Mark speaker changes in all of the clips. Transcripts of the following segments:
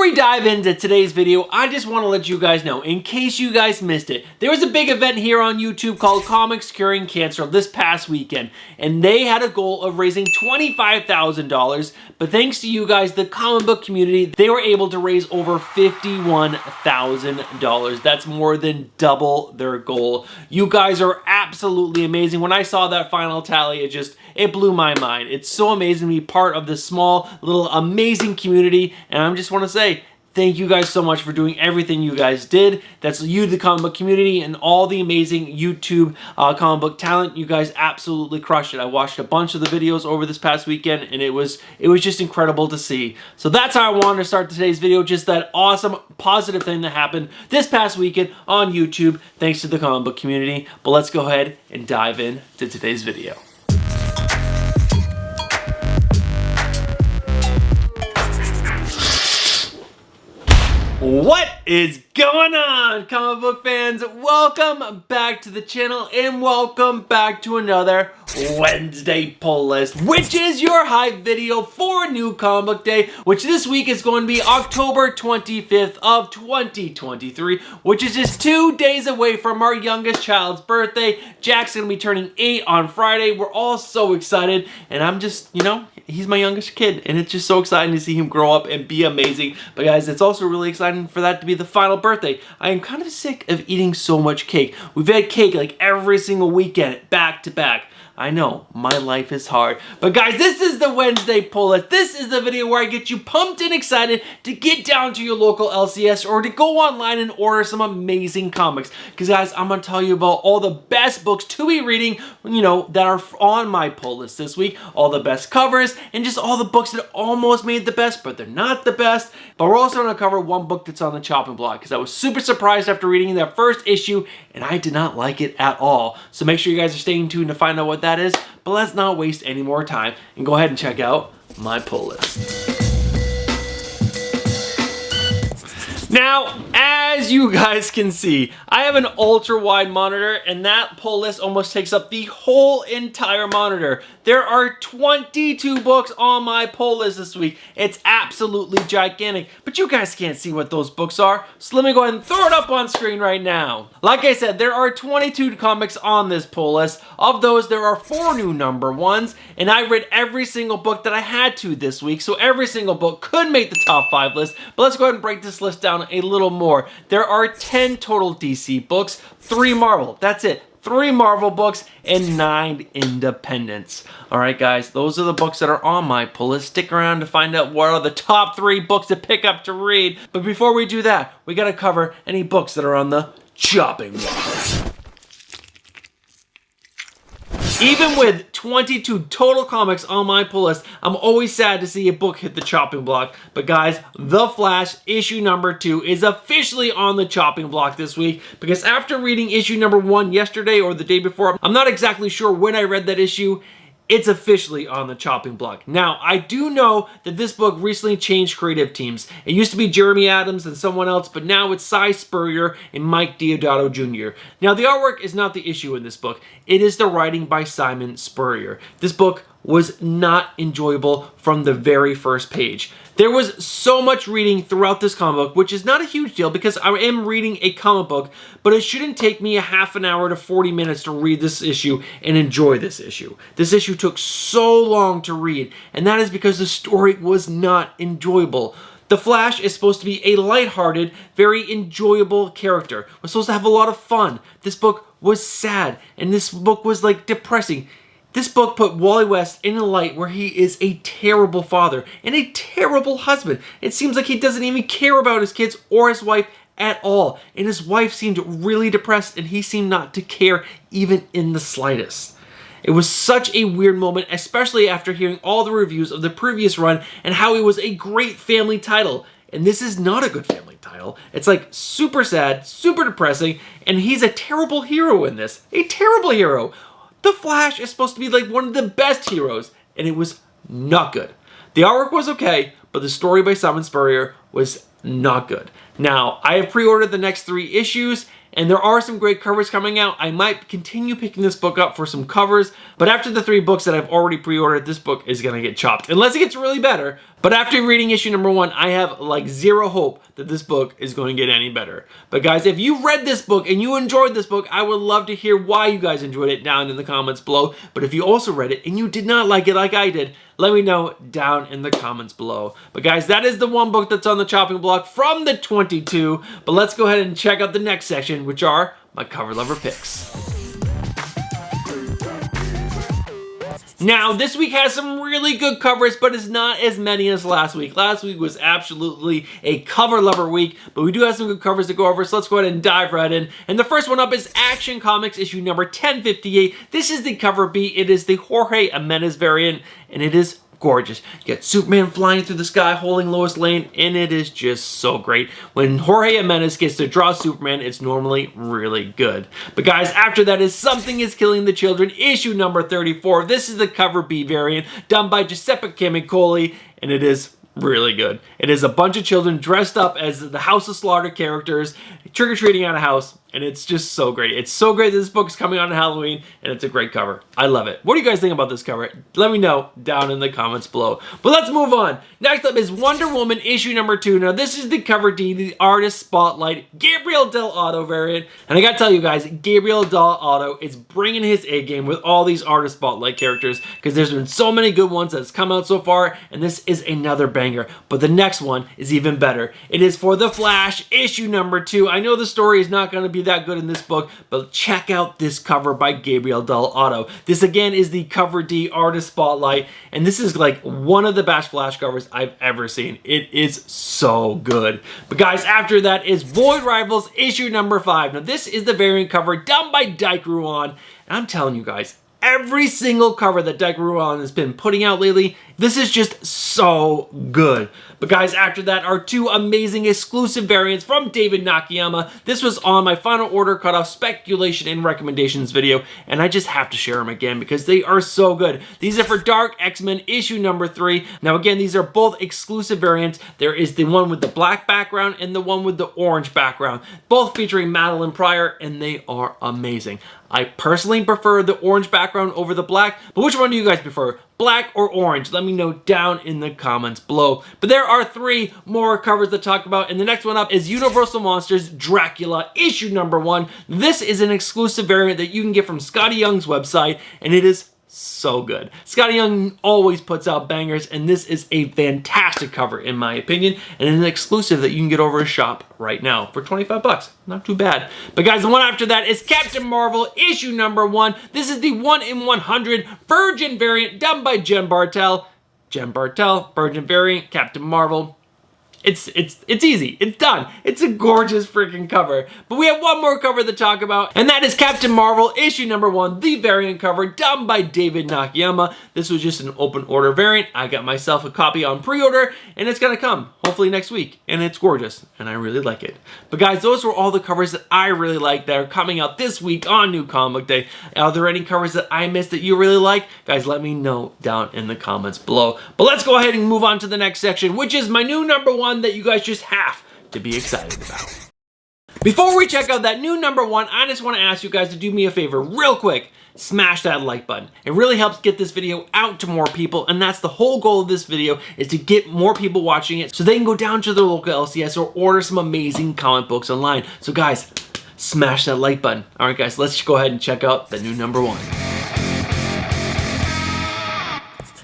Speaker 1: we dive into today's video, I just want to let you guys know, in case you guys missed it, there was a big event here on YouTube called Comics Curing Cancer this past weekend, and they had a goal of raising $25,000, but thanks to you guys, the comic book community, they were able to raise over $51,000. That's more than double their goal. You guys are absolutely amazing. When I saw that final tally, it blew my mind. It's so amazing to be part of this small, little, amazing community, and I just want to say, thank you guys so much for doing everything you guys did. That's you, the comic book community, and all the amazing YouTube comic book talent. You guys absolutely crushed it. I watched a bunch of the videos over this past weekend, and it was just incredible to see. So that's how I wanted to start today's video, just that awesome, positive thing that happened this past weekend on YouTube, thanks to the comic book community. But let's go ahead and dive into today's video. What is going on, comic book fans? Welcome back to the channel and welcome back to another Wednesday pull list, which is your hype video for New Comic Book Day, which this week is going to be October 25th of 2023, which is just 2 days away from our youngest child's birthday. Jack's going to be turning 8 on Friday. We're all so excited, and I'm just, he's my youngest kid, and it's just so exciting to see him grow up and be amazing. But guys, it's also really exciting for that to be the final birthday. I am kind of sick of eating so much cake. We've had cake like every single weekend, back to back. I know, my life is hard. But guys, this is the Wednesday pull list. This is the video where I get you pumped and excited to get down to your local LCS or to go online and order some amazing comics. Because guys, I'm going to tell you about all the best books to be reading, that are on my pull list this week. All the best covers and just all the books that almost made the best, but they're not the best. But we're also going to cover one book that's on the chopping block because I was super surprised after reading that first issue and I did not like it at all. So make sure you guys are staying tuned to find out what that is, but let's not waste any more time and go ahead and check out my pull list. Now, as you guys can see, I have an ultra wide monitor and that pull list almost takes up the whole entire monitor. There are 22 books on my pull list this week. It's absolutely gigantic, but you guys can't see what those books are, so let me go ahead and throw it up on screen right now. Like I said, there are 22 comics on this pull list. Of those, there are 4 new number ones, and I read every single book that I had to this week, so every single book could make the top 5 list, but let's go ahead and break this list down a little more. There are 10 total DC books, 3 Marvel, that's it. 3 Marvel books and 9 independents. Alright guys, those are the books that are on my pull list. Stick around to find out what are the top 3 books to pick up to read. But before we do that, we gotta cover any books that are on the chopping block. Even with 22 total comics on my pull list, I'm always sad to see a book hit the chopping block. But guys, The Flash issue number 2 is officially on the chopping block this week because after reading issue number 1 yesterday or the day before, I'm not exactly sure when I read that issue, it's officially on the chopping block. Now, I do know that this book recently changed creative teams. It used to be Jeremy Adams and someone else, but now it's Cy Spurrier and Mike Deodato Jr. Now, the artwork is not the issue in this book. It is the writing by Simon Spurrier. This book was not enjoyable from the very first page. There was so much reading throughout this comic book, which is not a huge deal because I am reading a comic book, but it shouldn't take me a half an hour to 40 minutes to read this issue and enjoy this issue. This issue took so long to read, and that is because the story was not enjoyable. The Flash is supposed to be a lighthearted, very enjoyable character. We're supposed to have a lot of fun. This book was sad, and this book was like depressing. This book put Wally West in a light where he is a terrible father and a terrible husband. It seems like he doesn't even care about his kids or his wife at all. And his wife seemed really depressed and he seemed not to care even in the slightest. It was such a weird moment, especially after hearing all the reviews of the previous run and how it was a great family title. And this is not a good family title. It's like super sad, super depressing, and he's a terrible hero in this. A terrible hero. The Flash is supposed to be like one of the best heroes, and it was not good. The artwork was okay, but the story by Simon Spurrier was not good. Now, I have pre-ordered the next 3 issues, and there are some great covers coming out. I might continue picking this book up for some covers, but after the 3 books that I've already pre-ordered, this book is going to get chopped. Unless it gets really better, But after reading issue number 1, I have like zero hope that this book is going to get any better. But guys, if you read this book and you enjoyed this book, I would love to hear why you guys enjoyed it down in the comments below. But if you also read it and you did not like it like I did, let me know down in the comments below. But guys, that is the one book that's on the chopping block from the 22. But let's go ahead and check out the next section, which are my cover lover picks. Now, this week has some really good covers, but it's not as many as last week. Last week was absolutely a cover lover week, but we do have some good covers to go over, so let's go ahead and dive right in. And the first one up is Action Comics issue number 1058. This is the cover B. It is the Jorge Jimenez variant, and it is gorgeous. You get Superman flying through the sky holding Lois Lane, and it is just so great. When Jorge Jimenez gets to draw Superman, it's normally really good. But guys, after that is Something is Killing the Children, issue number 34. This is the cover B variant, done by Giuseppe Camicoli, and it is really good. It is a bunch of children dressed up as the House of Slaughter characters, trick-or-treating at a house, and it's just so great. It's so great that this book is coming on Halloween, and it's a great cover. I love it. What do you guys think about this cover? Let me know down in the comments below. But let's move on. Next up is Wonder Woman issue number 2. Now, this is the cover D, the Artist Spotlight, Gabriel Del Otto variant. And I gotta tell you guys, Gabriel Del Otto is bringing his A game with all these Artist Spotlight characters, because there's been so many good ones that's come out so far, and this is another banger. But the next one is even better. It is for The Flash issue number 2. I know the story is not going to be that good in this book, but check out this cover by Gabriel Del Otto. This again is the cover D Artist Spotlight, and this is like one of the best Flash covers I've ever seen. It is so good. But guys, after that is Void Rivals issue number 5. Now this is the variant cover done by Dike Ruan, and I'm telling you guys, every single cover that Dike Ruan has been putting out lately, this is just so good. But guys, after that are 2 amazing exclusive variants from David Nakayama. This was on my final order cutoff speculation and recommendations video, and I just have to share them again because they are so good. These are for Dark X-Men issue number 3. Now again, these are both exclusive variants. There is the one with the black background and the one with the orange background, both featuring Madeline Pryor, and they are amazing. I personally prefer the orange background over the black, but which one do you guys prefer? Black or orange? Let me know down in the comments below. But there are 3 more covers to talk about, and the next one up is Universal Monsters Dracula issue number 1. This is an exclusive variant that you can get from Skottie Young's website, and it is so good. Skottie Young always puts out bangers, and this is a fantastic cover in my opinion, and an exclusive that you can get over his shop right now for 25 bucks. Not too bad. But guys, the one after that is Captain Marvel issue number 1. This is the 1 in 100 Virgin variant done by Jen Bartel. Jen Bartel, Virgin variant, Captain Marvel. It's easy. It's done. It's a gorgeous freaking cover. But we have one more cover to talk about, and that is Captain Marvel issue number 1, the variant cover done by David Nakayama. This was just an open order variant. I got myself a copy on pre-order, and it's gonna come hopefully next week, and it's gorgeous, and I really like it. But guys, those were all the covers that I really like that are coming out this week on New Comic Day. Are there any covers that I missed that you really like? Guys, let me know down in the comments below. But let's go ahead and move on to the next section, which is my new number 1 that you guys just have to be excited about. Before we check out that new number 1, I just want to ask you guys to do me a favor real quick. Smash that like button. It really helps get this video out to more people, and that's the whole goal of this video, is to get more people watching it so they can go down to their local LCS or order some amazing comic books online. So guys, smash that like button. Alright guys, let's go ahead and check out the new number 1.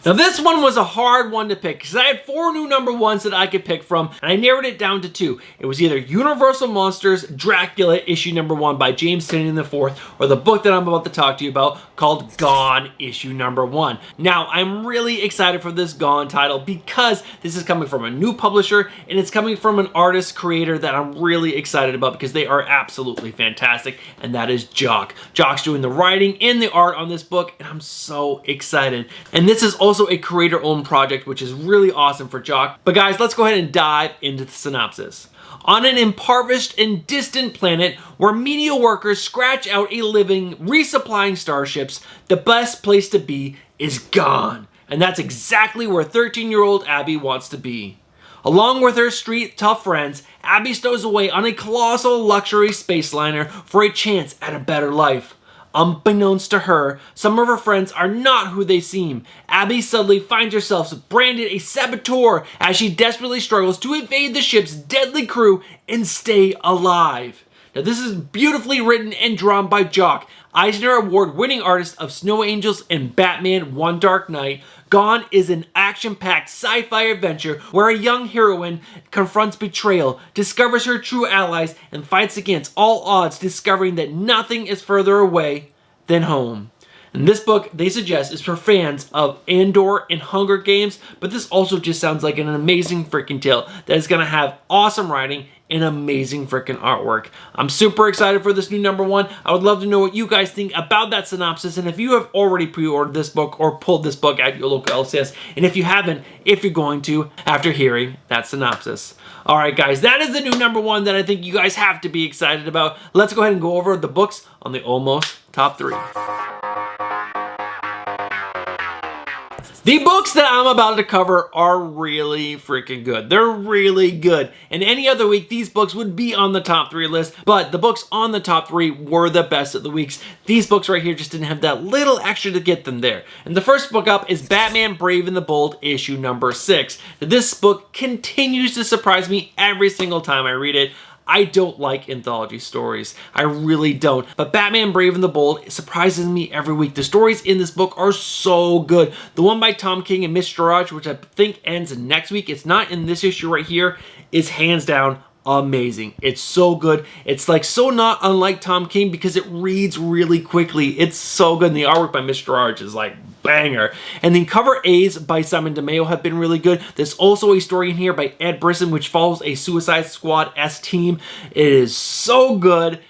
Speaker 1: Now this one was a hard one to pick because I had 4 new number 1s that I could pick from, and I narrowed it down to 2. It was either Universal Monsters Dracula issue number 1 by James Tynion IV, or the book that I'm about to talk to you about called Gone issue number 1. Now I'm really excited for this Gone title because this is coming from a new publisher, and it's coming from an artist creator that I'm really excited about because they are absolutely fantastic, and that is Jock. Jock's doing the writing and the art on this book, and I'm so excited. And this is also a creator-owned project, which is really awesome for Jock. But guys, let's go ahead and dive into the synopsis. On an impoverished and distant planet where menial workers scratch out a living resupplying starships, the best place to be is gone. And that's exactly where 13-year-old Abby wants to be. Along with her street tough friends, Abby stows away on a colossal luxury space liner for a chance at a better life. Unbeknownst to her, some of her friends are not who they seem. Abby suddenly finds herself branded a saboteur as she desperately struggles to evade the ship's deadly crew and stay alive. Now this is beautifully written and drawn by Jock, Eisner Award-winning artist of Snow Angels and Batman One Dark Knight. Gone is an action-packed sci-fi adventure where a young heroine confronts betrayal, discovers her true allies, and fights against all odds, discovering that nothing is further away than home. And this book, they suggest, is for fans of Andor and Hunger Games, but this also just sounds like an amazing freaking tale that is going to have awesome writing and amazing freaking artwork. I'm super excited for this new #1. I would love to know what you guys think about that synopsis, and if you have already pre-ordered this book or pulled this book at your local LCS, and if you haven't, if you're going to, after hearing that synopsis. Alright guys, that is the new #1 that I think you guys have to be excited about. Let's go ahead and go over the books on the Almost Top 3. The books that I'm about to cover are really freaking good. They're really good. And any other week, these books would be on the top 3 list, but the books on the top 3 were the best of the weeks. These books right here just didn't have that little extra to get them there. And the first book up is Batman Brave and the Bold, issue #6. This book continues to surprise me every single time I read it. I don't like anthology stories. I really don't. But Batman Brave and the Bold surprises me every week. The stories in this book are so good. The one by Tom King and Mr. Raj, which I think ends next week, it's not in this issue right here, is hands down amazing. It's so good. It's like so not unlike Tom King because it reads really quickly. It's so good. And the artwork by Mr. Raj is like banger. And the cover A's by Simon DeMeo have been really good. There's also a story in here by Ed Brisson which follows a Suicide Squad S team. It is so good.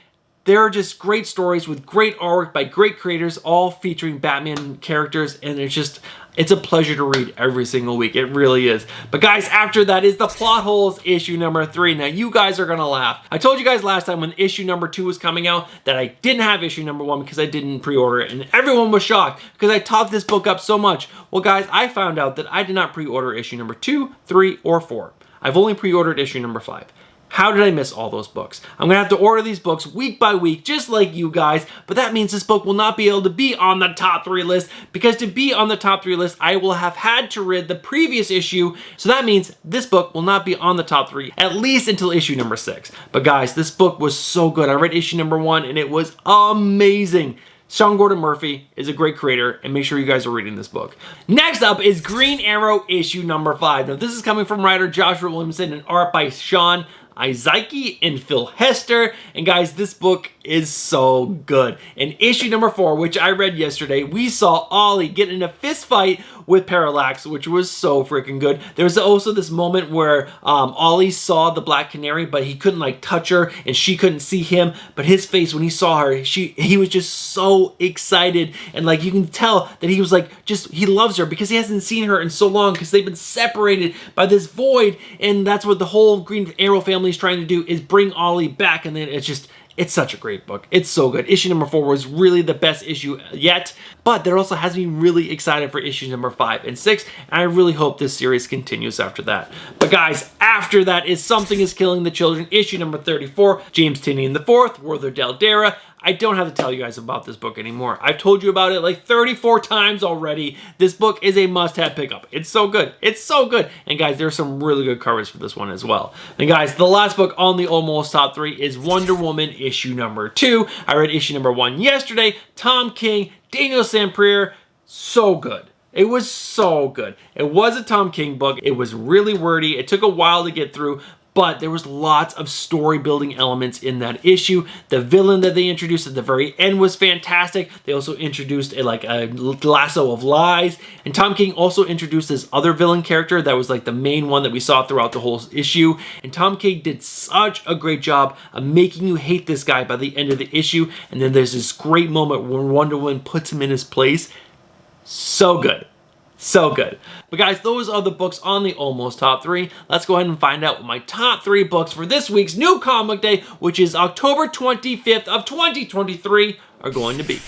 Speaker 1: There are just great stories with great artwork by great creators, all featuring Batman characters, and it's a pleasure to read every single week. It really is. But guys, after that is the Plot Holes issue #3. Now you guys are gonna laugh. I told you guys last time when issue #2 was coming out that I didn't have issue #1 because I didn't pre-order it, and everyone was shocked because I talked this book up so much. Well guys, I found out that I did not pre-order issue #2, 3, or 4. I've only pre-ordered issue #5. How did I miss all those books? I'm going to have to order these books week by week, just like you guys, but that means this book will not be able to be on the top 3 list, because to be on the top 3 list, I will have had to read the previous issue, so that means this book will not be on the top 3, at least until issue #6. But guys, this book was so good. I read issue #1, and it was amazing. Sean Gordon Murphy is a great creator, and make sure you guys are reading this book. Next up is Green Arrow issue #5. Now this is coming from writer Joshua Williamson and art by Sean Izaki and Phil Hester. And guys, this book is so good. In issue #4, which I read yesterday, we saw Ollie get in a fist fight with Parallax, which was so freaking good. There's also this moment where Ollie saw the Black Canary, but he couldn't like touch her, and she couldn't see him. But his face when he saw her, he was just so excited, and like you can tell that he was like he loves her because he hasn't seen her in so long because they've been separated by this void, and that's what the whole Green Arrow family is trying to do, is bring Ollie back. And then it's such a great book. It's so good. Issue #4 was really the best issue yet, but that also has me really excited for issues #5 and 6, and I really hope this series continues after that. But guys, after that is Something is Killing the Children, issue #34, James Tynion IV, Werther Daldera. I don't have to tell you guys about this book anymore. I've told you about it like 34 times already. This book is a must-have pickup. It's so good. It's so good. And guys, there's some really good covers for this one as well. And guys, the last book on the Almost Top 3 is Wonder Woman issue #2. I read issue #1 yesterday. Tom King, Daniel Samprier, so good. It was so good. It was a Tom King book. It was really wordy. It took a while to get through, but there was lots of story building elements in that issue. The villain that they introduced at the very end was fantastic. They also introduced a lasso of lies, and Tom King also introduced this other villain character that was like the main one that we saw throughout the whole issue. And Tom King did such a great job of making you hate this guy by the end of the issue. And then there's this great moment where Wonder Woman puts him in his place. So good. So good. But guys, those are the books on the Almost Top 3. Let's go ahead and find out what my top 3 books for this week's new comic day, which is October 25th of 2023, are going to be.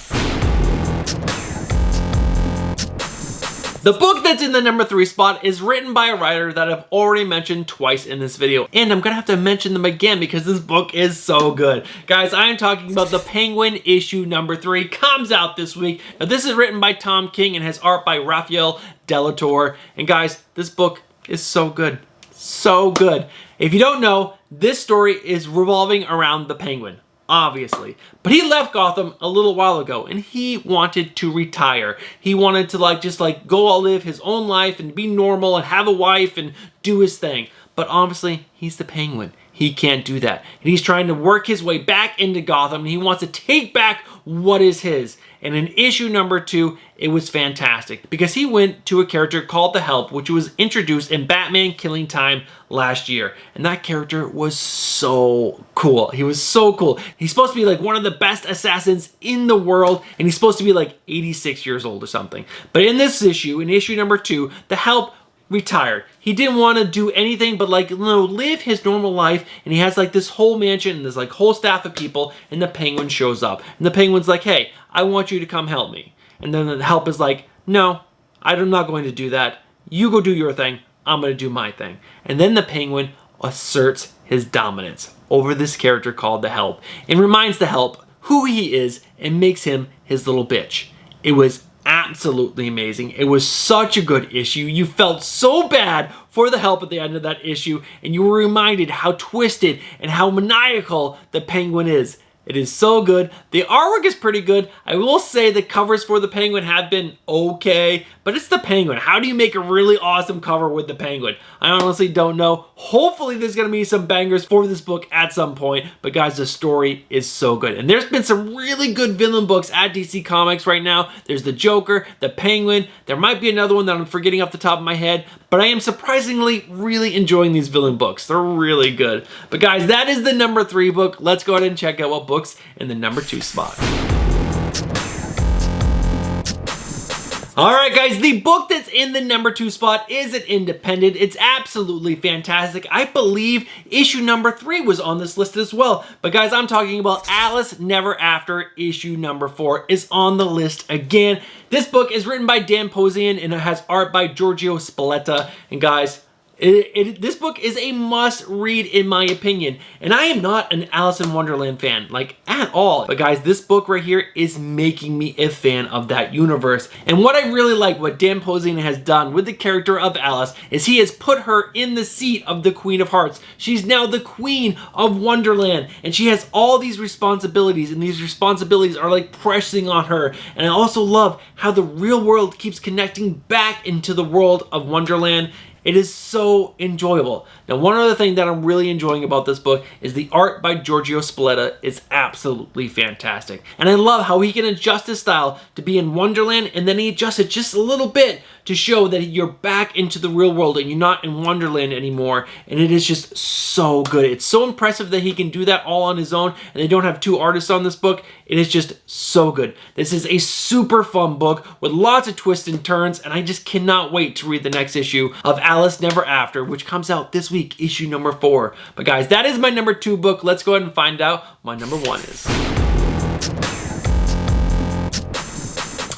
Speaker 1: The book that's in the number 3 spot is written by a writer that I've already mentioned twice in this video, and I'm gonna have to mention them again because this book is so good. Guys, I am talking about The Penguin issue number 3, comes out this week. Now this is written by Tom King and has art by Raphael Delator, and guys, this book is so good. So good. If you don't know, this story is revolving around the Penguin, obviously. But he left Gotham a little while ago and he wanted to retire. He wanted to just go out live his own life and be normal and have a wife and do his thing. But obviously, he's the Penguin. He can't do that. And he's trying to work his way back into Gotham and he wants to take back what is his. And in issue number 2, it was fantastic because he went to a character called the Help, which was introduced in Batman Killing Time last year. And that character was so cool. He was so cool. He's supposed to be like one of the best assassins in the world, and he's supposed to be like 86 years old or something. But in this issue, in issue number 2, the Help retired. He didn't want to do anything but live his normal life, and he has this whole mansion and this whole staff of people, and the Penguin shows up. And the Penguin's like, hey, I want you to come help me. And then the Help is like, no, I'm not going to do that. You go do your thing. I'm going to do my thing. And then the Penguin asserts his dominance over this character called the Help and reminds the Help who he is and makes him his little bitch. It was absolutely amazing. It was such a good issue. You felt so bad for the Help at the end of that issue, and you were reminded how twisted and how maniacal the Penguin is. It is so good. The artwork is pretty good. I will say the covers for the Penguin have been okay, but it's the Penguin. How do you make a really awesome cover with the Penguin? I honestly don't know. Hopefully there's going to be some bangers for this book at some point, but guys, the story is so good. And there's been some really good villain books at DC Comics right now. There's the Joker, the Penguin. There might be another one that I'm forgetting off the top of my head, but I am surprisingly really enjoying these villain books. They're really good. But guys, that is the number 3 book. Let's go ahead and check out what books in the number 2 spot. Alright guys, the book that's in the number 2 spot is an independent. It's absolutely fantastic. I believe issue number 3 was on this list as well. But guys, I'm talking about Alice Never After. Issue number 4 is on the list again. This book is written by Dan Pozian and it has art by Giorgio Spalletta. And guys, this book is a must read in my opinion, and I am not an Alice in Wonderland fan at all, but guys, this book right here is making me a fan of that universe. And what I really like what Dan Pozian has done with the character of Alice is he has put her in the seat of the Queen of Hearts. She's now the Queen of Wonderland, and she has all these responsibilities, and these responsibilities are pressing on her. And I also love how the real world keeps connecting back into the world of Wonderland. It is so enjoyable. Now, one other thing that I'm really enjoying about this book is the art by Giorgio Spalletta. It's absolutely fantastic. And I love how he can adjust his style to be in Wonderland, and then he adjusts it just a little bit to show that you're back into the real world and you're not in Wonderland anymore. And it is just so good. It's so impressive that he can do that all on his own, and they don't have 2 artists on this book. It is just so good. This is a super fun book with lots of twists and turns, and I just cannot wait to read the next issue of Alice Never After, which comes out this week, issue number 4. But guys, that is my number 2 book. Let's go ahead and find out what my number 1 is.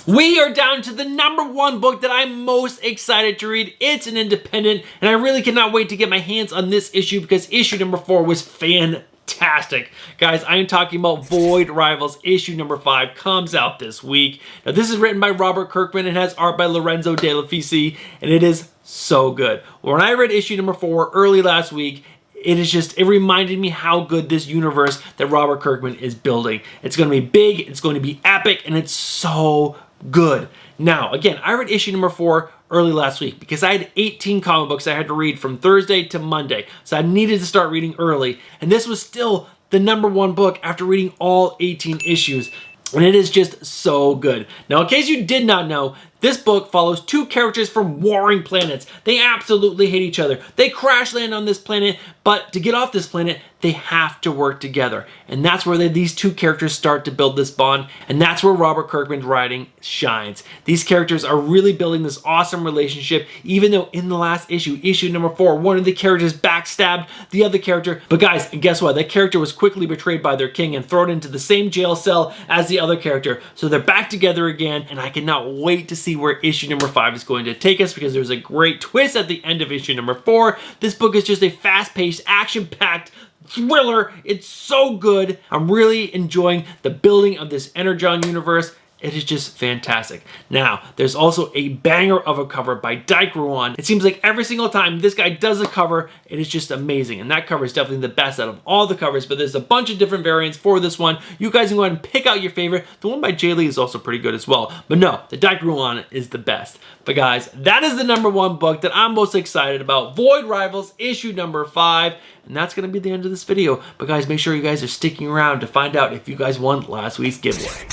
Speaker 1: We are down to the number 1 book that I'm most excited to read. It's an independent, and I really cannot wait to get my hands on this issue because issue number 4 was fantastic. Guys, I am talking about Void Rivals. Issue number 5 comes out this week. Now, this is written by Robert Kirkman and has art by Lorenzo De Lafici, and it is so good. When I read issue number 4 early last week, it reminded me how good this universe that Robert Kirkman is building. It's going to be big, it's going to be epic, and it's so good. Now, again, I read issue number 4 early last week because I had 18 comic books I had to read from Thursday to Monday. So I needed to start reading early. And this was still the number 1 book after reading all 18 issues. And it is just so good. Now, in case you did not know, this book follows 2 characters from warring planets. They absolutely hate each other. They crash land on this planet, but to get off this planet, they have to work together. And that's where these 2 characters start to build this bond, and that's where Robert Kirkman's writing shines. These characters are really building this awesome relationship, even though in the last issue, issue number 4, one of the characters backstabbed the other character. But guys, guess what? That character was quickly betrayed by their king and thrown into the same jail cell as the other character. So they're back together again, and I cannot wait to see see where issue number 5 is going to take us, because there's a great twist at the end of issue number 4. This book is just a fast-paced, action-packed thriller. It's so good. I'm really enjoying the building of this Energon universe. It is just fantastic. Now, there's also a banger of a cover by Dracula. It seems like every single time this guy does a cover, it is just amazing. And that cover is definitely the best out of all the covers, but there's a bunch of different variants for this one. You guys can go ahead and pick out your favorite. The one by Jay Lee is also pretty good as well. But no, the Dracula is the best. But guys, that is the number 1 book that I'm most excited about. Void Rivals, issue number 5. And that's going to be the end of this video. But guys, make sure you guys are sticking around to find out if you guys won last week's giveaway.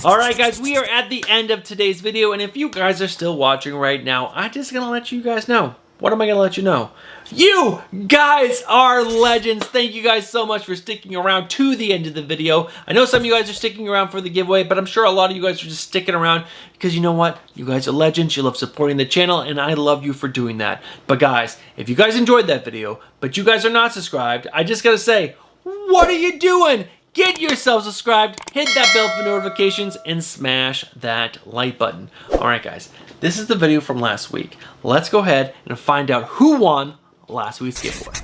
Speaker 1: Alright guys, we are at the end of today's video, and if you guys are still watching right now, I'm just gonna let you guys know. What am I gonna let you know? You guys are legends. Thank you guys so much for sticking around to the end of the video. I know some of you guys are sticking around for the giveaway, but I'm sure a lot of you guys are just sticking around because you know what? You guys are legends. You love supporting the channel, and I love you for doing that. But guys, if you guys enjoyed that video, but you guys are not subscribed, I just gotta say, what are you doing? Get yourself subscribed, hit that bell for notifications, and smash that like button. Alright guys, this is the video from last week. Let's go ahead and find out who won last week's giveaway.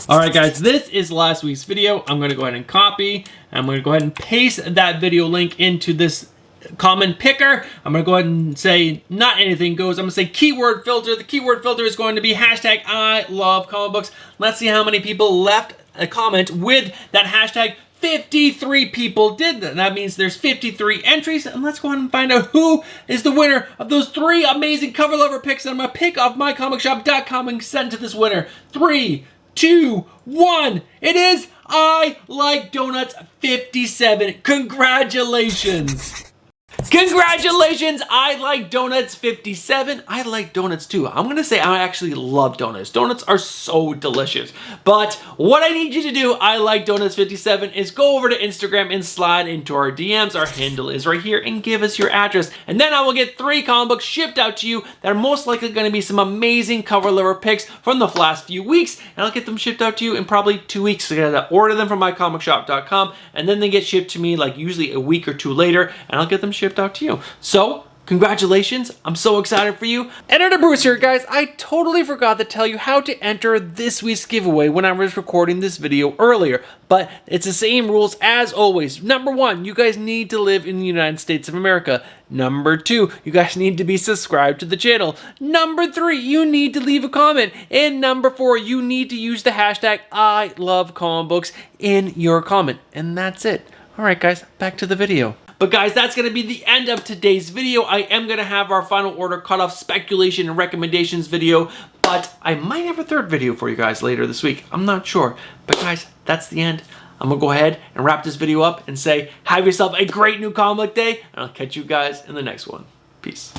Speaker 1: Alright guys, this is last week's video. I'm going to go ahead and copy. I'm going to go ahead and paste that video link into this comment picker. I'm going to go ahead and say not anything goes. I'm going to say keyword filter. The keyword filter is going to be hashtag I love comic books. Let's see how many people left a comment with that hashtag. 53 people did that. That means there's 53 entries, and let's go ahead and find out who is the winner of those 3 amazing cover lover picks that I'm gonna pick off mycomicshop.com and send to this winner. 3, 2, 1. It is I Like Donuts 57. Congratulations. Congratulations, I Like Donuts 57. I like donuts too. I'm gonna say I actually love donuts. Donuts are so delicious. But what I need you to do, I Like Donuts 57, is go over to Instagram and slide into our DMs. Our handle is right here, and give us your address. And then I will get 3 comic books shipped out to you that are most likely gonna be some amazing cover lover picks from the last few weeks. And I'll get them shipped out to you in probably 2 weeks. So you gotta order them from mycomicshop.com, and then they get shipped to me like usually a week or 2 later, and I'll get them shipped out to you. So, congratulations. I'm so excited for you. Editor Bruce here, guys. I totally forgot to tell you how to enter this week's giveaway when I was recording this video earlier, but it's the same rules as always. Number 1, you guys need to live in the United States of America. Number 2, you guys need to be subscribed to the channel. Number 3, you need to leave a comment. And number 4, you need to use the hashtag I love comic books in your comment. And that's it. Alright guys, back to the video. But guys, that's going to be the end of today's video. I am going to have our final order cutoff speculation and recommendations video, but I might have a 3rd video for you guys later this week. I'm not sure. But guys, that's the end. I'm going to go ahead and wrap this video up and say, have yourself a great new comic day, and I'll catch you guys in the next one. Peace.